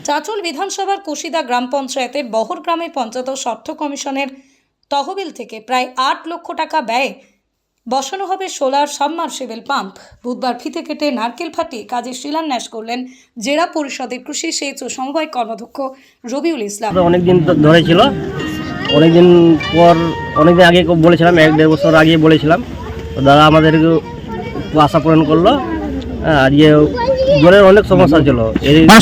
চাঁচল বিধানসভার কুশিদা গ্রাম পঞ্চায়েতের বহর গ্রামে পঞ্চায়েত অর্থ কমিশনের তহবিল থেকে প্রায় ৮ লক্ষ টাকা ব্যয়ে বসানো হবে সোলার সাবমার্সিবল পাম্প। বুধবার ফিতে কেটে নারকেল ফাটিয়ে কাজের শিলান্যাস করলেন জেলা পরিষদের কৃষি সেচ ও সমবায় কর্মাধ্যক্ষ রবিউল ইসলাম। অনেকদিন ধরে ছিল, অনেকদিন পর অনেকদিন আগে বলেছিলাম, 1-1.5 বছর আগে বলেছিলাম, তো দাদা আমাদের আশা পূরণ করলো। আর জলের অনেক সমস্যা ছিল।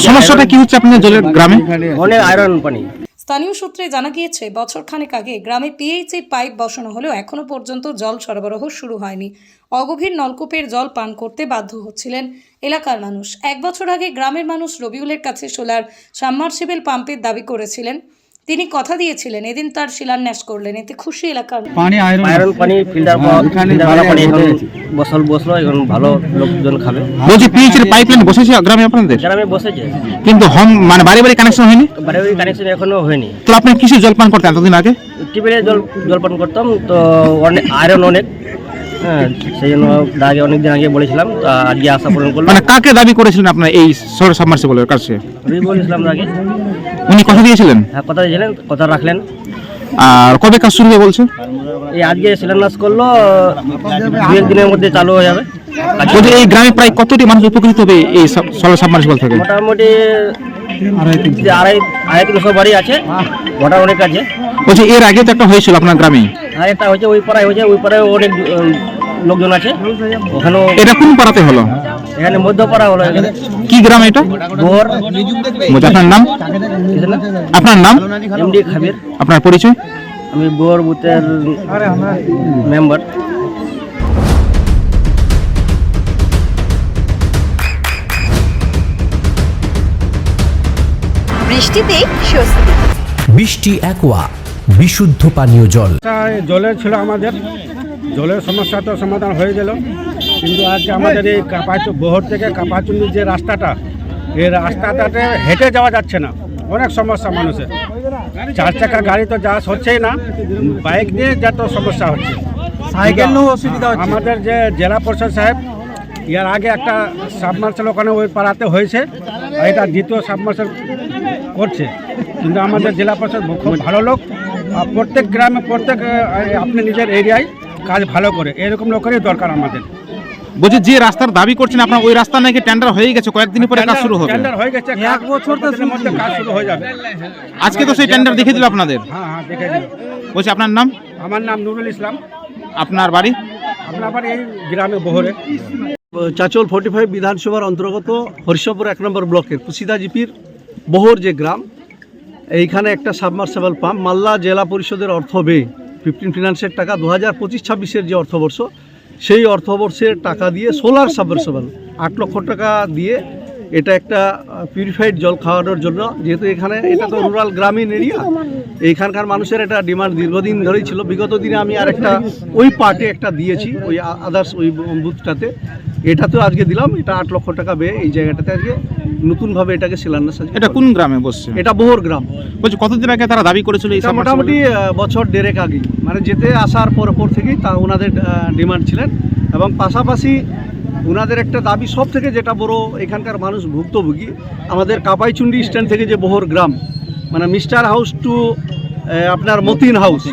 সমস্যাটা কি হচ্ছে আপনাদের জলের গ্রামে? অনেক আয়রন পানি। স্থানীয় সূত্রে জানা গিয়েছে, বছরখানেক আগে গ্রামে পিএইচের পাইপ বসানো হলেও এখনও পর্যন্ত জল সরবরাহ শুরু হয়নি। অগভীর নলকূপের জল পান করতে বাধ্য হচ্ছিলেন এলাকার মানুষ। 1 বছর আগে গ্রামের মানুষ রবিউলের কাছে সোলার সাবমার্সিবল পাম্পের দাবি করেছিলেন। তিনি কথা দিয়েছিলেন, এদিন তার শিলান্যাস করলেন। এতে খুশি এলাকার পানি আয়রন পানি ফিল্টার পানি বসলো, এখন ভালো লোকজন খাবে। বলছি পিএইচের পাইপলাইন বসেছে গ্রামে আপনাদের? গ্রামে বসেছে, কিন্তু মানে বাড়ি বাড়ি কানেকশন হয়নি? বাড়ি বাড়ি কানেকশন এখনো হয়নি। তো আপনি কিসে জল পান করতেন এতদিন আগে? টিউবওয়েলে জল পান করতাম, তো অনেক আয়রন অনেক, হ্যাঁ, সেই জন্য অনেকদিন আগে বলেছিলাম, আজকে আশা পূরণ করলাম। মানে কাকে দাবি করেছিলেন আপনার এই সোলার সাবমার্সিবলের কাছে? রবিউল ইসলাম আগে। উনি কথা দিয়েছিলেন? হ্যাঁ, কথা দিয়েছিলেন, কথা রাখলেন। আর কবে কাজ শুরু হবে বলছে? এই আজকে শিলান্যাস করলো, 2-1 দিনের মধ্যে চালু হয়ে যাবে। এই গ্রামে প্রায় কতটি মানুষ উপকৃত হবে এই সোলার সাবমার্সিবল থেকে? মোটামুটি 250-300 বাড়ি আছে, ঘটা অনেক আছে। বলছি এর আগে তো একটা হয়েছিল আপনার গ্রামে? আর একটা হয়েছে, ওই পাড়ায় হয়েছে, ওই পাড়ায় অনেক লোকজন আছে ওখানেও। এটা কোন পাড়াতে হলো? এখানে মধ্যপাড়া হলো। কি গ্রাম এটা? বোর। আপনার নাম? আপনার নাম? এমডি খাবির। আপনার পরিচয়? আমি বোর বুথের মেম্বার। বৃষ্টিতে স্বস্তি। বৃষ্টি অ্যাকোয়া বিশুদ্ধ পানীয় জল। জলের ছিল আমাদের, জলের সমস্যা তো সমাধান হয়ে গেল, কিন্তু আজকে আমাদের এই বহর থেকে কাপাচুন্ডির যে রাস্তাটা, এই রাস্তাটাতে হেঁটে যাওয়া যাচ্ছে না। অনেক সমস্যা মানুষের, 4 চাকা গাড়ি তো যাওয়া হচ্ছেই না, বাইক নিয়ে যত সমস্যা হচ্ছে, সাইকেল নিয়েও অসুবিধা হচ্ছে। আমাদের যে জেলা পরিষদ সাহেব, এর আগে একটা সাবমার্সেল ওখানে ওই পাড়াতে হয়েছে, আর এটা দ্বিতীয় সাবমার্সেল করছে। কিন্তু আমাদের জেলা পরিষদ খুব ভালো লোক, প্রত্যেক গ্রামে প্রত্যেক আপনি নিজের এরিয়ায় কাজ ভালো করে, এরকম লোকেরই দরকার আমাদের। বলছি যে রাস্তার দাবি করছেন আপনার, ওই রাস্তা নাকি টেন্ডার হয়ে গেছে, কয়েকদিন পরে কাজ শুরু হবে? টেন্ডার হয়ে গেছে, 1 বছরের মধ্যে কাজ শুরু হয়ে যাবে। আজকে তো সেই টেন্ডার দেখে দিল আপনাদের? হ্যাঁ, দেখে দিল। বলছি আপনার নাম? আমার নাম নুরুল ইসলাম। আপনার বাড়ি? আপনার বাড়ি এই গ্রামে বহরে। চাঁচল 45 বিধানসভার অন্তর্গত হরিশপুর 1 নম্বর ব্লকের কুশিদা জিপির বহর যে গ্রাম, এইখানে একটা সাবমার্সিবল পাম্প মালদা জেলা পরিষদের অর্থ ব্যয় 15 ফিনান্সের টাকা 2025-26-এর যে অর্থবর্ষ, সেই অর্থবর্ষের টাকা দিয়ে সোলার সাবমার্সিবল 8 লক্ষ টাকা দিয়ে এটা একটা পিউরিফাইড জল খাওয়ানোর জন্য, যেহেতু এখানে এটা তো রুরাল গ্রামীণ এরিয়া, এইখানকার মানুষের একটা ডিমান্ড দীর্ঘদিন ধরেই ছিল। বিগত দিনে আমি আর একটা ওই পার্টে একটা দিয়েছি, ওই আদার্স ওই বুথটাতে, এটাতেও আজকে দিলাম। এটা 8 লক্ষ টাকা ব্যয় এই জায়গাটাতে আজকে নতুনভাবে এটাকে শিলান্যাস। এটা কোন গ্রামে বসছে? এটা বহর গ্রাম। বলছি কতদিন আগে তারা দাবি করেছিল? এই মোটামুটি বছর 1.5 আগে, মানে যেতে আসার পর থেকেই তা ওনাদের ডিমান্ড ছিলেন। এবং পাশাপাশি ওনাদের একটা দাবি সব থেকে যেটা বড়, এখানকার মানুষ ভুক্তভোগী, আমাদের কাপাইচুন্ডি স্ট্যান্ড থেকে যে বহর গ্রাম, মানে মিস্টার হাউস টু আপনার মতিন হাউস,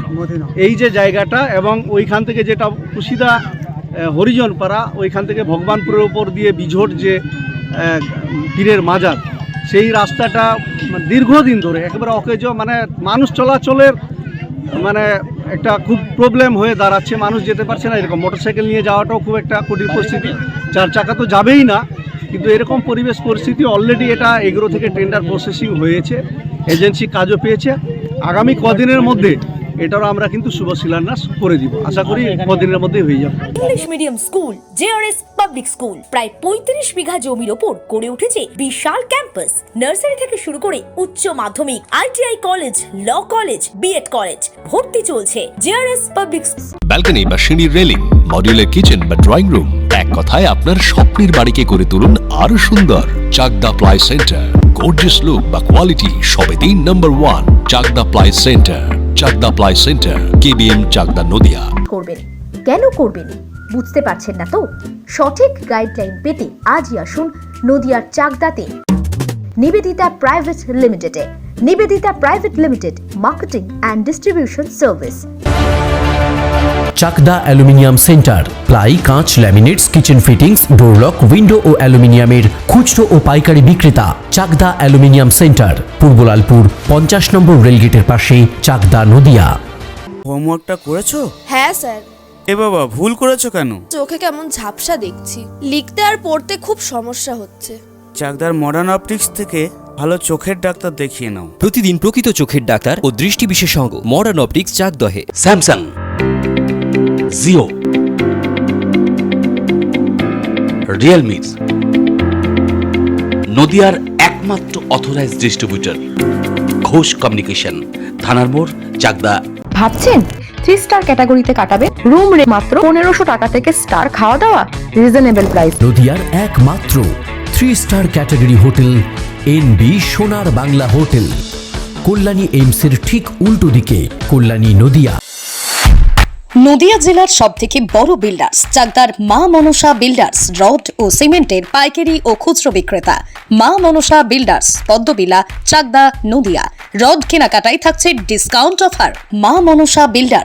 এই যে জায়গাটা, এবং ওইখান থেকে যেটা কুশিদা হরিজন পাড়া, ওইখান থেকে ভগবানপুরের উপর দিয়ে বিঝট যে পীরের মাজার, সেই রাস্তাটা দীর্ঘদিন ধরে একেবারে অকেজ, মানে মানুষ চলাচলের মানে একটা খুব প্রবলেম হয়ে দাঁড়াচ্ছে। মানুষ যেতে পারছে না, এরকম মোটরসাইকেল নিয়ে যাওয়াটাও খুব একটা কঠিন পরিস্থিতি, 4 চাকা তো যাবেই না। কিন্তু এরকম পরিবেশ পরিস্থিতি অলরেডি এটা এগ্রো থেকে টেন্ডার প্রসেসিং হয়েছে, এজেন্সি কাজও পেয়েছে। আগামী কদিনের মধ্যে এটারও আমরা কিন্তু শুভ শিলান্যাস করে দিব, আশা করি কদিনের মধ্যেই হয়ে যাবে। English medium school JRS public school প্রায় 35 বিঘা জমির ওপর গড়ে উঠেছে বিশাল ক্যাম্পাস। নার্সারি থেকে শুরু করে উচ্চ মাধ্যমিক, ITI college, law college, BEd college, ভর্তি চলছে জেআরএস পাবলিক। ব্যালকনি বা সিঁড়ির রেলিং, মডিউলার কিচেন বা ড্রয়িং রুম, এক কথায় আপনার স্বপ্নের বাড়িকে করে তুলুন আরো সুন্দর। Chakdah ply centre, gorgeous look বা কোয়ালিটি সবে 3 number 1 Chakdah ply centre. Chakdah ply centre, KBM Chakdah Nadia. করবেন কেন করবেন বুঝতে পারছেন না তো? সঠিক গাইডলাইন পেতে আজই আসুন নদিয়ার চাকদাতে নিবেদিতা প্রাইভেট লিমিটেডে। Nivedita private limited, marketing and distribution service. Chakdah aluminium centre, ply, কাঁচ, laminates, kitchen fittings, door lock, window ও অ্যালুমিনিয়ামের খুচরো ও পাইকারি বিক্রেতা। চাকদা অ্যালুমিনিয়াম সেন্টার, পূর্বলালপুর 50 নম্বর রেলগেটের পাশে, চাকদা, নদিয়া। হোমওয়ার্কটা করেছো? হ্যাঁ স্যার। এ বাবা, ভুল করেছো কেন? চোখে কেমন ঝাপসা দেখছি, লিখতে আর পড়তে খুব সমস্যা হচ্ছে। চাকদার মডার্ন অপটিক্স থেকে ভালো চোখের ডাক্তার দেখিয়ে নাও। প্রতিদিন প্রকৃত চোখের ডাক্তার ও দৃষ্টি বিশেষজ্ঞ মডার্ন অপটিক্স চাকদহে। স্যামসাং, জিও, রিয়েলমি, নদিয়ার একমাত্র অথরাইজড ডিস্ট্রিবিউটর ঘোষ কমিউনিকেশন, থানার মোড়, চাকদা। ভাবছেন 3 স্টার ক্যাটাগরিতে কাটাবেন? রুম রে মাত্র 1500 টাকা থেকে স্টার, খাওয়া দাওয়া রিজনেবল প্রাইস। নদিয়ার একমাত্র 3 স্টার ক্যাটাগরি হোটেল এনবি সোনার বাংলা হোটেল, কল্যাণী এইমসের ঠিক উল্টো দিকে, কল্যাণী, নদিয়া। নদিয়া জেলার সবথেকে বড় বিল্ডার্স চাকদার মা মনসা বিল্ডার্স, রড ও সিমেন্টের পাইকারি ও খুচরো বিক্রেতা। মা মনসা বিল্ডার্স, পদ্মবিলা, চাকদা, নদিয়া। রড কেনাকাটায় থাকছে ডিসকাউন্ট অফার। মা মনসা বিল্ডার্স,